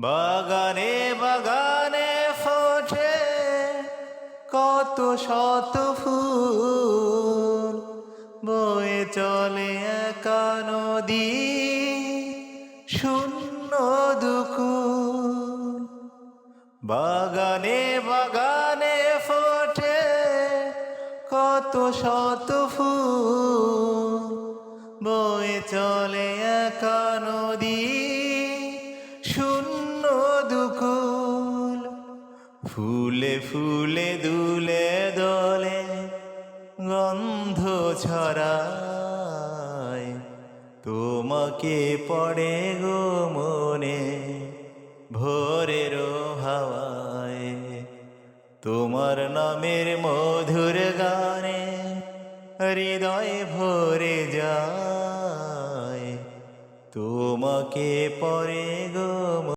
বাগানে বাগানে ফোটে কত শত ফুল, বয়ে চলে একা নদী শূন্য দুকুল। বাগানে বাগানে ফোটে কত শত ফুল, বয়ে চলে একা নদী শূন্য দুকুল। ফুলে ফুলে দুলে দলে গন্ধ ছড়ায়, তোমাকে পড়ে গো মনে ভোরের হাওয়ায়। তোমার নামের মধুর গানে হৃদয় ভরে যায়, তোমাকে পড়ে গো